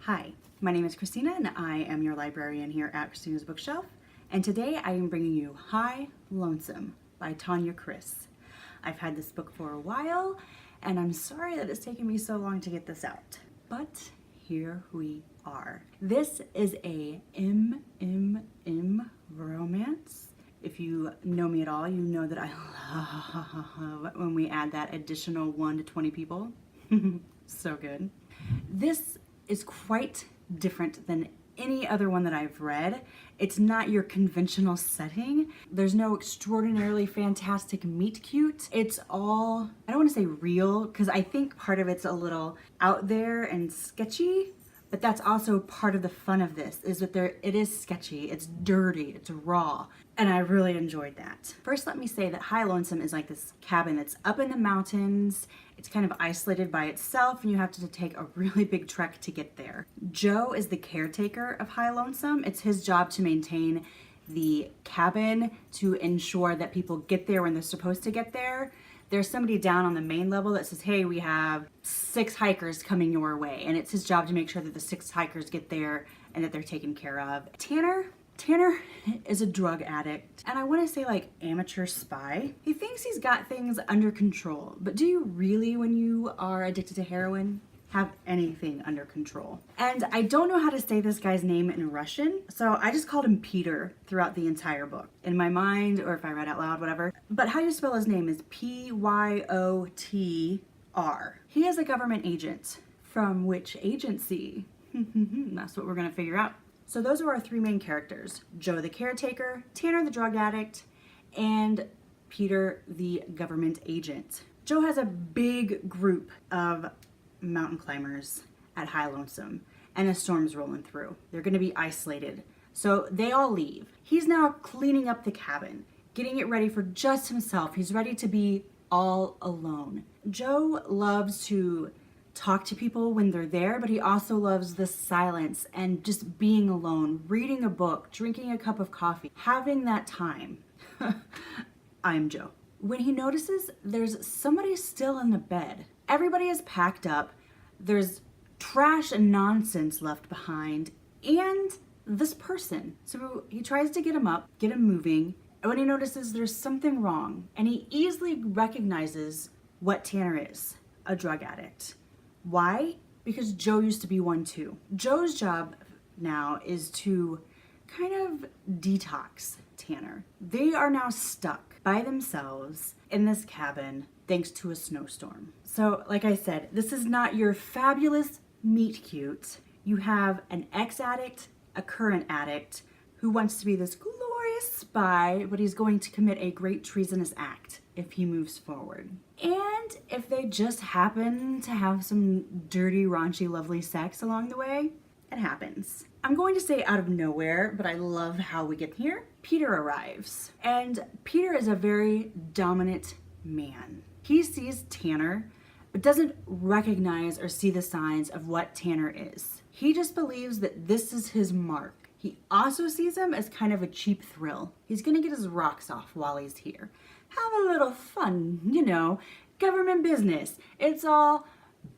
Hi, my name is Christina and I am your librarian here at Christina's Bookshelf, and today I am bringing you Hi, Lonesome by Tanya. I've had this book for a while and I'm sorry that it's taken me so long to get this out, but here we are. This is a romance. If you know me at all, you know that I love when we add that additional 1 to 20 people. So good. This is quite different than any other one that I've read. It's not your conventional setting. There's no extraordinarily fantastic meet cute. It's all, I don't want to say real, because I think part of it's a little out there and sketchy, but that's also part of the fun of this, is that it is sketchy, it's dirty, it's raw, and I really enjoyed that. First, let me say that Hi, Lonesome is like this cabin that's up in the mountains. It's kind of isolated by itself and you have to take a really big trek to get there. Joe is the caretaker of Hi, Lonesome. It's his job to maintain the cabin, to ensure that people get there when they're supposed to get there. There's somebody down on the main level that says, hey, we have 6 hikers coming your way. And it's his job to make sure that the 6 hikers get there and that they're taken care of. Tanner is a drug addict, and I want to say like amateur spy. He thinks he's got things under control, but do you really, when you are addicted to heroin, have anything under control? And I don't know how to say this guy's name in Russian, so I just called him Pytor throughout the entire book. In my mind, or if I read out loud, whatever. But how you spell his name is Pyotr. He is a government agent. From which agency? That's what we're gonna figure out. So those are our 3 main characters: Joe the caretaker, Tanner the drug addict, and Pytor the government agent. Joe has a big group of mountain climbers at Hi, Lonesome, and a storm's rolling through. They're gonna be isolated. So they all leave. He's now cleaning up the cabin, getting it ready for just himself. He's ready to be all alone. Joe loves to talk to people when they're there, but he also loves the silence and just being alone, reading a book, drinking a cup of coffee, having that time. I'm Joe. When he notices there's somebody still in the bed, everybody is packed up, there's trash and nonsense left behind, and this person. So he tries to get him up, get him moving, and when he notices there's something wrong, and he easily recognizes what Tanner is: a drug addict. Why? Because Joe used to be one too. Joe's job now is to kind of detox Tanner. They are now stuck by themselves in this cabin thanks to a snowstorm. So like I said, this is not your fabulous meet cute. You have an ex-addict, a current addict, who wants to be this glorious spy, but he's going to commit a great treasonous act if he moves forward. And if they just happen to have some dirty, raunchy, lovely sex along the way, it happens. I'm going to say out of nowhere, but I love how we get here. Pytor arrives, and Pytor is a very dominant man. He sees Tanner, but doesn't recognize or see the signs of what Tanner is. He just believes that this is his mark. He also sees him as kind of a cheap thrill. He's gonna get his rocks off while he's here. Have a little fun, you know, government business. It's all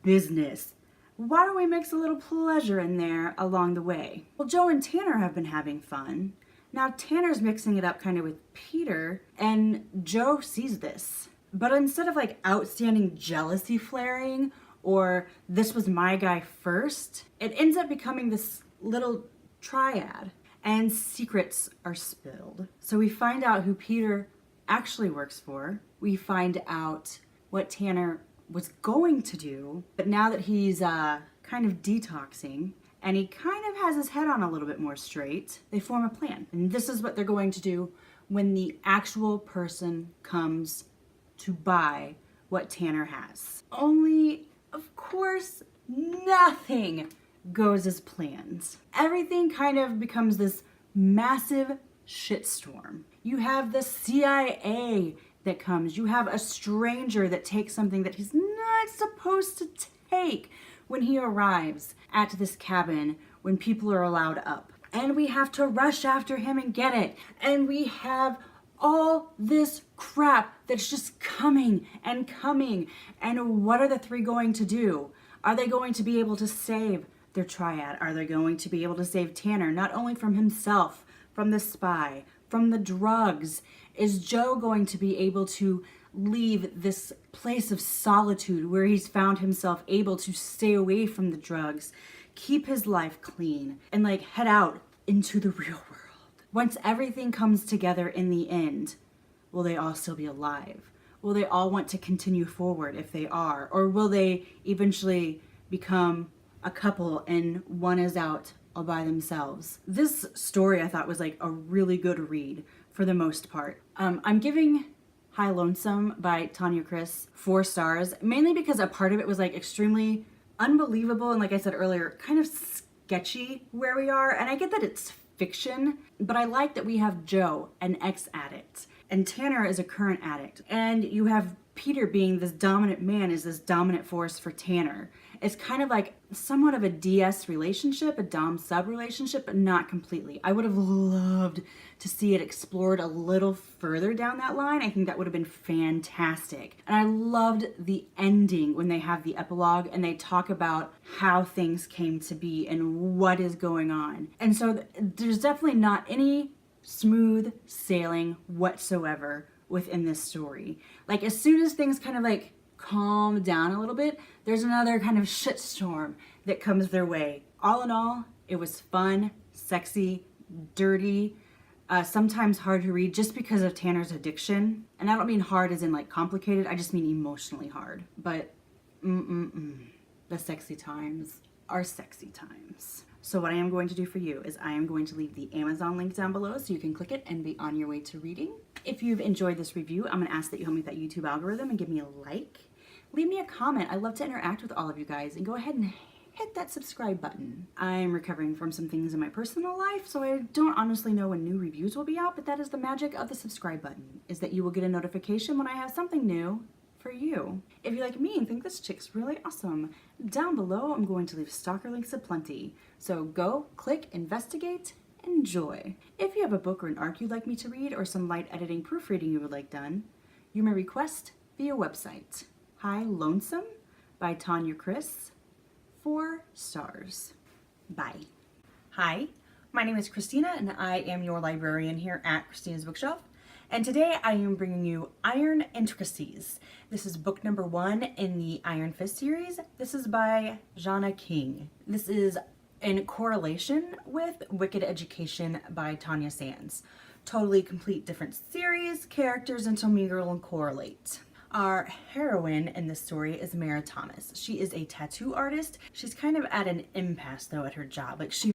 business. Why don't we mix a little pleasure in there along the way? Well, Joe and Tanner have been having fun. Now Tanner's mixing it up kind of with Pytor, and Joe sees this. But instead of like outstanding jealousy flaring, or this was my guy first, it ends up becoming this little triad, and secrets are spilled. So we find out who Pytor actually works for. We find out what Tanner was going to do, but now that he's kind of detoxing and he kind of has his head on a little bit more straight, they form a plan. And this is what they're going to do when the actual person comes to buy what Tanner has. Only, of course, nothing goes as planned. Everything kind of becomes this massive shitstorm. You have the CIA that comes. You have a stranger that takes something that he's not supposed to take when he arrives at this cabin when people are allowed up. And we have to rush after him and get it. And we have all this crap that's just coming and coming. And what are the 3 going to do? Are they going to be able to save their triad? Are they going to be able to save Tanner, not only from himself, from the spy, from the drugs? Is Joe going to be able to leave this place of solitude where he's found himself able to stay away from the drugs, keep his life clean, and like head out into the real world? Once everything comes together in the end, will they all still be alive? Will they all want to continue forward if they are? Or will they eventually become a couple and one is out all by themselves? This story I thought was like a really good read for the most part. I'm giving Hi Lonesome by Tanya 4 stars, mainly because a part of it was like extremely unbelievable and, like I said earlier, kind of sketchy where we are. And I get that it's fiction, but I like that we have Joe, an ex-addict, and Tanner is a current addict, and you have Pytor being this dominant man, is this dominant force for Tanner. It's kind of like somewhat of a DS relationship, a dom-sub relationship, but not completely. I would have loved to see it explored a little further down that line. I think that would have been fantastic. And I loved the ending when they have the epilogue and they talk about how things came to be and what is going on. And so there's definitely not any smooth sailing whatsoever within this story. Like, as soon as things kind of like calm down a little bit, there's another kind of shitstorm that comes their way. All in all, it was fun, sexy, dirty, sometimes hard to read just because of Tanner's addiction. And I don't mean hard as in like complicated, I just mean emotionally hard. But the sexy times are sexy times. So what I am going to do for you is I am going to leave the Amazon link down below so you can click it and be on your way to reading. If you've enjoyed this review, I'm going to ask that you help me with that YouTube algorithm and give me a like. Leave me a comment. I love to interact with all of you guys, and go ahead and hit that subscribe button. I'm recovering from some things in my personal life, so I don't honestly know when new reviews will be out, but that is the magic of the subscribe button, is that you will get a notification when I have something new for you. If you're like me and think this chick's really awesome, down below I'm going to leave stalker links aplenty. So go, click, investigate, enjoy. If you have a book or an arc you'd like me to read, or some light editing proofreading you would like done, you may request via website. Hi Lonesome by Tanya 4 stars. Bye. Hi, my name is Christina and I am your librarian here at Christina's Bookshelf. And today I am bringing you Iron Intricacies. This is book number 1 in the Iron Fist series. This is by Jana King. This is in correlation with Wicked Education by Tanya Sands. Totally complete different series, characters intermingle and correlate. Our heroine in this story is Mara Thomas. She is a tattoo artist. She's kind of at an impasse though at her job. Like, she